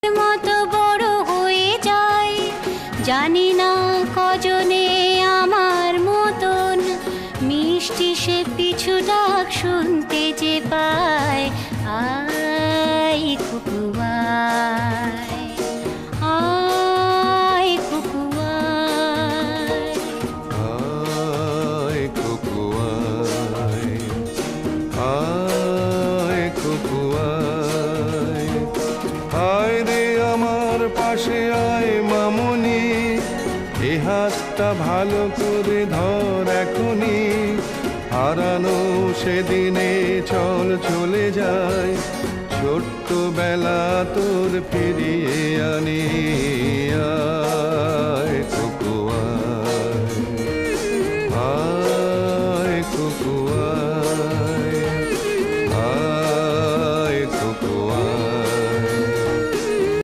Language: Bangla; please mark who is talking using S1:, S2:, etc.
S1: মতো বড় হয়ে যায়, জানি না কজনে আমার মতন মিষ্টি সে পিছু ডাক শুনতে যে পায়। আয় কুকু আয়, আয় কুকু আয়।
S2: আয় কুকু আয়, আয় কুকু আয়। আয় রে আমার পাশে আয় মামুনি, এ হাতটা ভালো করে ধর এখনি। হারানো সেদিনে চল চলে যায়, ছোট্ট বেলা তোর ফিরিয়ে আনি।